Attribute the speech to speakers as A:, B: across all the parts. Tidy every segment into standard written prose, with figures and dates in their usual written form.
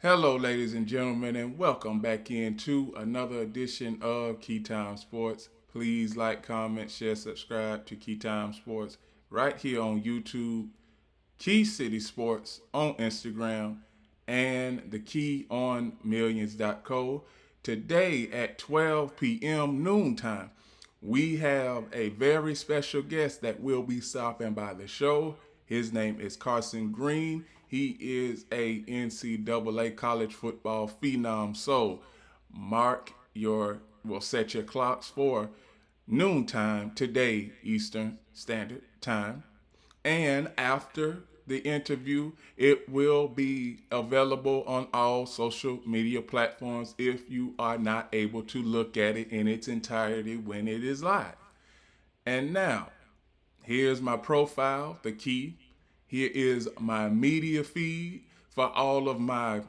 A: Hello, ladies and gentlemen, and welcome back into another edition of Keytime Sports. Please like, comment, share, subscribe to Keytime Sports right here on YouTube, Key City Sports on Instagram, and the key on millions.co. Today at 12 p.m. noontime, we have a very special guest that will be stopping by the show. His name is Carson Green. He is a NCAA college football phenom. So set your clocks for noontime today, Eastern Standard Time. And after the interview, it will be available on all social media platforms if you are not able to look at it in its entirety when it is live. And now, here's my profile, the key. Here is my media feed for all of my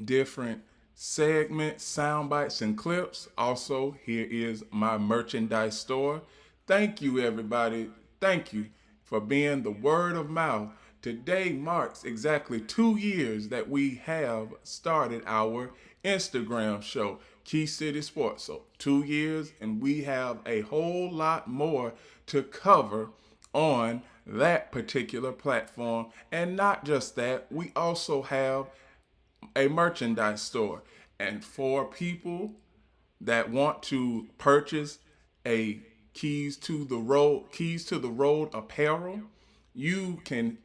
A: different segments, sound bites, and clips. Also, here is my merchandise store. Thank you, everybody. Thank you for being the word of mouth. Today marks exactly 2 years that we have started our Instagram show, Key City Sports. So 2 years, and we have a whole lot more to cover on that particular platform. And not just that, we also have a merchandise store. And for people that want to purchase a Keys to the Road apparel, you can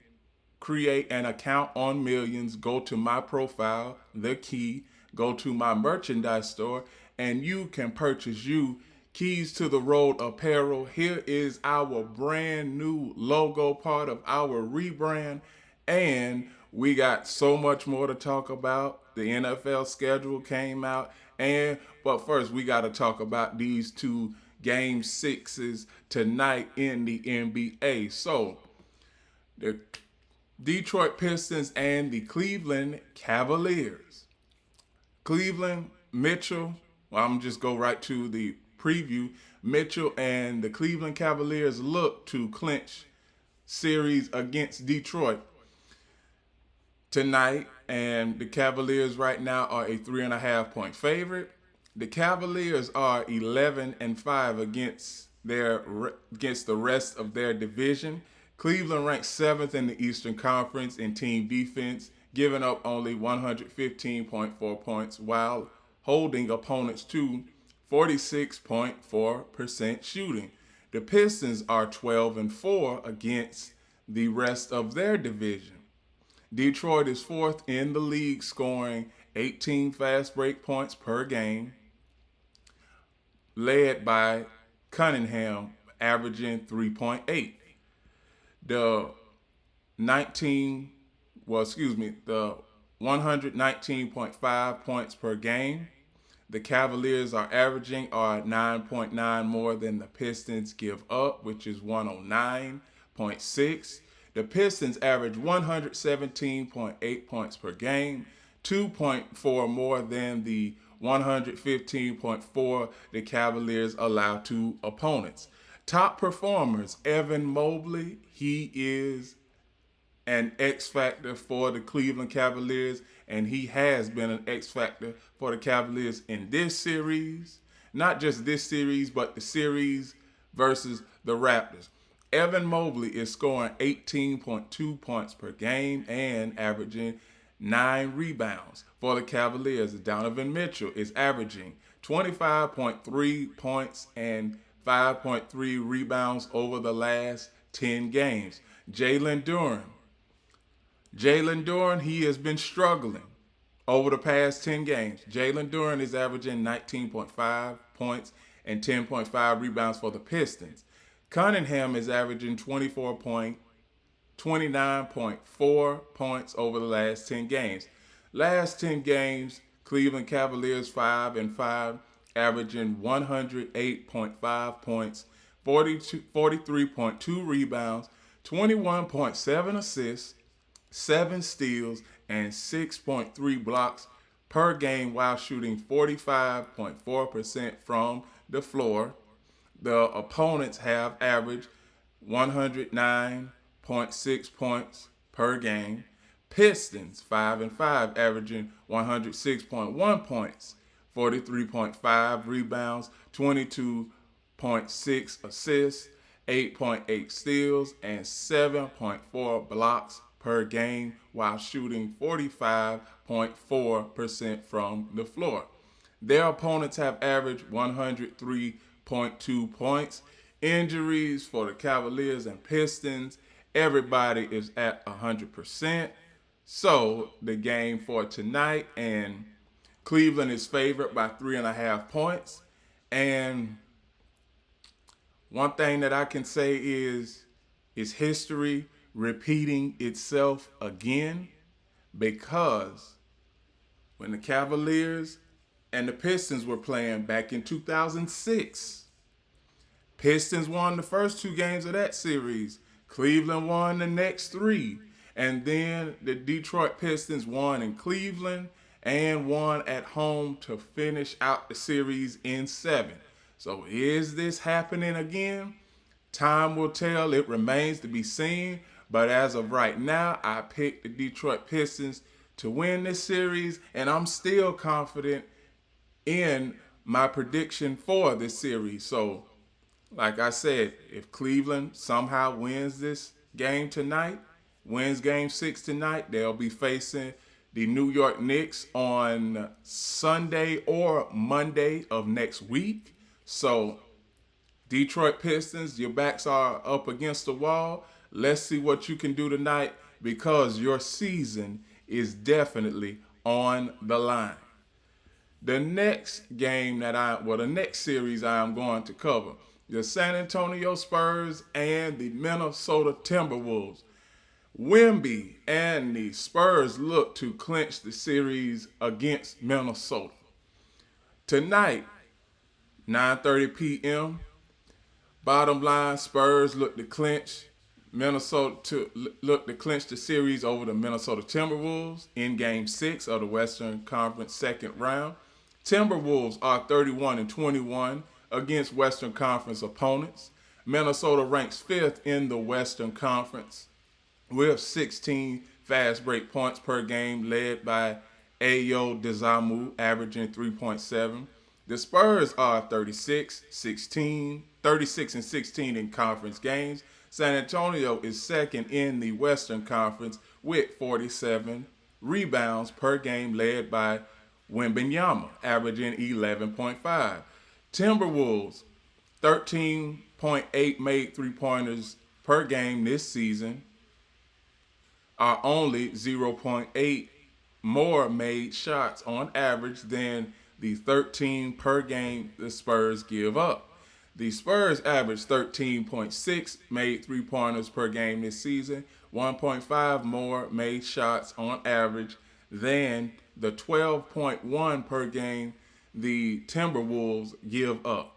A: create an account on Millions, go to my profile, the key, go to my merchandise store, and you can purchase you Keys to the Road apparel. Here is our brand new logo, part of our rebrand, and we got so much more to talk about. The NFL schedule came out, but first we got to talk about these two game sixes tonight in the NBA. So, the Detroit Pistons and the Cleveland Cavaliers. Cleveland, Mitchell, well, I'm just go right to the preview. Mitchell and the Cleveland Cavaliers look to clinch series against Detroit tonight, and the Cavaliers right now are a 3.5 point favorite. The Cavaliers are 11-5 against the rest of their division. Cleveland ranks 7th in the Eastern Conference in team defense, giving up only 115.4 points while holding opponents to 46.4% shooting. The Pistons are 12-4 against the rest of their division. Detroit is 4th in the league, scoring 18 fast break points per game, led by Cunningham, averaging 3.8. The 119.5 points per game the Cavaliers are averaging are 9.9 more than the Pistons give up, which is 109.6. The Pistons average 117.8 points per game, 2.4 more than the 115.4 the Cavaliers allow to opponents. Top performers, Evan Mobley, he is an X factor for the Cleveland Cavaliers, and he has been an X factor for the Cavaliers in this series. Not just this series, but the series versus the Raptors. Evan Mobley is scoring 18.2 points per game and averaging 9 rebounds. For the Cavaliers, Donovan Mitchell is averaging 25.3 points and 5.3 rebounds over the last 10 games. Jalen Duren, he has been struggling over the past 10 games. Jalen Duren is averaging 19.5 points and 10.5 rebounds for the Pistons. Cunningham is averaging 29.4 points over the last 10 games. Last 10 games, Cleveland Cavaliers 5-5, averaging 108.5 points, 43.2 rebounds, 21.7 assists, 7 steals, and 6.3 blocks per game while shooting 45.4% from the floor. The opponents have averaged 109.6 points per game. Pistons 5-5, averaging 106.1 points, 43.5 rebounds, 22.6 assists, 8.8 steals, and 7.4 blocks per game while shooting 45.4% from the floor. Their opponents have averaged 103.2 points. Injuries for the Cavaliers and Pistons, everybody is at 100%. So the game for tonight, and Cleveland is favored by 3.5 points. And one thing that I can say is history repeating itself again, because when the Cavaliers and the Pistons were playing back in 2006, Pistons won the first 2 games of that series. Cleveland won the next 3. And then the Detroit Pistons won in Cleveland and won at home to finish out the series in 7. So is this happening again? Time will tell. It remains to be seen. But as of right now, I picked the Detroit Pistons to win this series, and I'm still confident in my prediction for this series. So, like I said, if Cleveland somehow wins this game tonight, wins game 6 tonight, they'll be facing the New York Knicks on Sunday or Monday of next week. So, Detroit Pistons, your backs are up against the wall. Let's see what you can do tonight, because your season is definitely on the line. The next game the next series I am going to cover, the San Antonio Spurs and the Minnesota Timberwolves. Wemby and the Spurs look to clinch the series against Minnesota. Tonight, 9:30 p.m., bottom line, Spurs look to clinch the series over the Minnesota Timberwolves in Game 6 of the Western Conference second round. Timberwolves are 31-21 against Western Conference opponents. Minnesota ranks 5th in the Western Conference with 16 fast break points per game, led by Ayo Dosunmu, averaging 3.7. The Spurs are 36-16 in conference games. San Antonio is second in the Western Conference with 47 rebounds per game, led by Wembanyama, averaging 11.5. Timberwolves, 13.8 made three-pointers per game this season, are only 0.8 more made shots on average than the 13 per game the Spurs give up. The Spurs average 13.6 made three-pointers per game this season, 1.5 more made shots on average than the 12.1 per game the Timberwolves give up.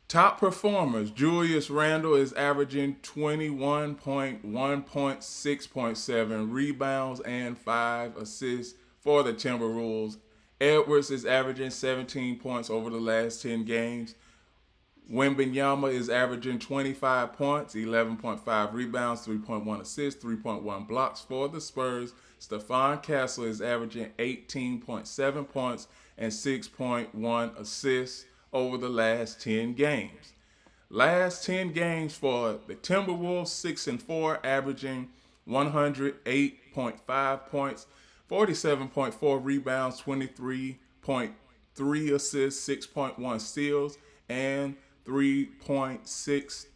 A: Top performers, Julius Randle is averaging 21.1 points, 6.7 rebounds, and 5 assists for the Timberwolves. Edwards is averaging 17 points over the last 10 games. Wembanyama is averaging 25 points, 11.5 rebounds, 3.1 assists, 3.1 blocks for the Spurs. Stephon Castle is averaging 18.7 points and 6.1 assists over the last 10 games. Last 10 games for the Timberwolves, 6-4, averaging 108.5 points, 47.4 rebounds, 23.3 assists, 6.1 steals, and 3.6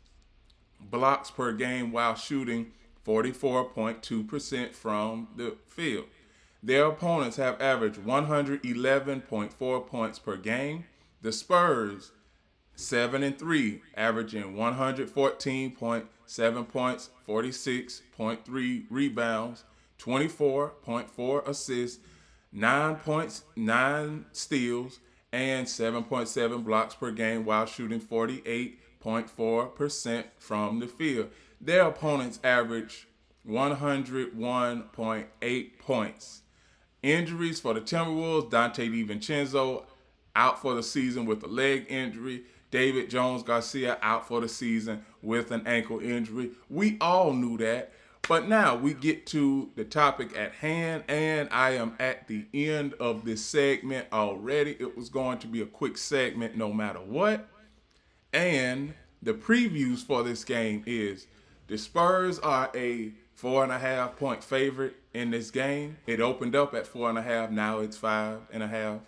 A: blocks per game while shooting 44.2% from the field. Their opponents have averaged 111.4 points per game. The Spurs, 7-3, averaging 114.7 points, 46.3 rebounds, 24.4 assists, 9 points, 9 steals, and 7.7 blocks per game while shooting 48.4% from the field. Their opponents average 101.8 points. Injuries for the Timberwolves, Dante DiVincenzo out for the season with a leg injury. David Jones Garcia out for the season with an ankle injury. We all knew that, But now we get to the topic at hand, and I am at the end of this segment already. It was going to be a quick segment no matter what. And the previews for this game is the Spurs are a 4.5 point favorite in this game. It opened up at 4.5, now it's 5.5.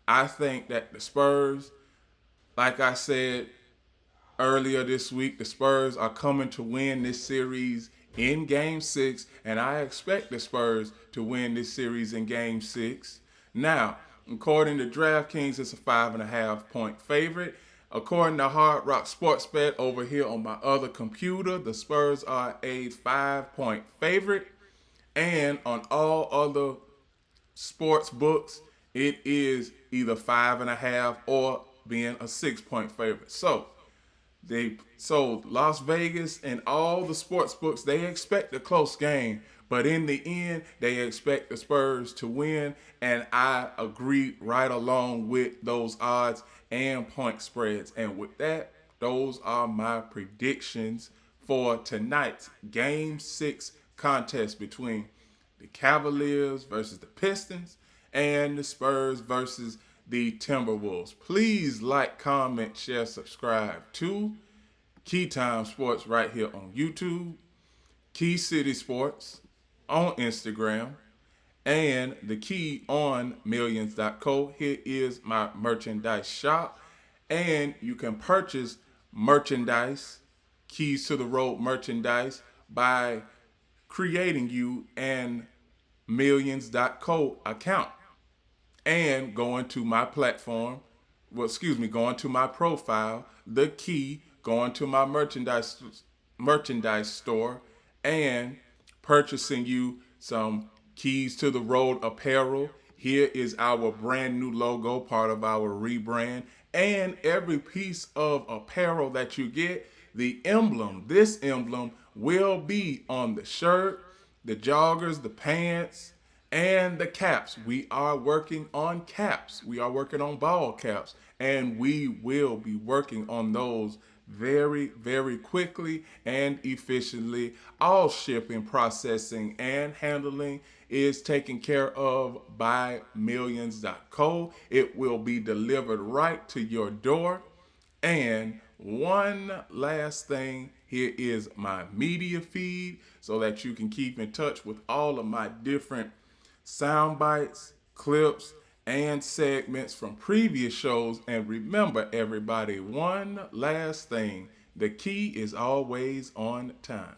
A: I think that the Spurs, like I said earlier this week, the Spurs are coming to win this series in Game 6, and I expect the Spurs to win this series in Game 6. Now, according to DraftKings, it's a 5.5 point favorite. According to Hard Rock Sports Bet over here on my other computer, the Spurs are a 5 point favorite. And on all other sports books, it is either 5.5 or being a 6 point favorite. So Las Vegas and all the sports books, they expect a close game, but in the end, they expect the Spurs to win, and I agree right along with those odds and point spreads. And with that, those are my predictions for tonight's Game 6 contest between the Cavaliers versus the Pistons and the Spurs versus the Timberwolves. Please like, comment, share, subscribe to Keytime Sports right here on YouTube, Key City Sports on Instagram, and the Key on millions.co. Here is my merchandise shop, and you can purchase merchandise, Keys to the Road merchandise, by creating you an millions.co account and going to my platform, going to my profile, the Key, going to my merchandise store, and purchasing you some Keys to the Road apparel. Here is our brand new logo, part of our rebrand. And every piece of apparel that you get, this emblem will be on the shirt, the joggers, the pants, and the caps. We are working on caps. We are working on ball caps. And we will be working on those very, very quickly and efficiently. All shipping, processing, and handling is taken care of by millions.co. It will be delivered right to your door. And one last thing, here is my media feed so that you can keep in touch with all of my different sound bites, clips, and segments from previous shows. And remember, everybody, one last thing, the key is always on time.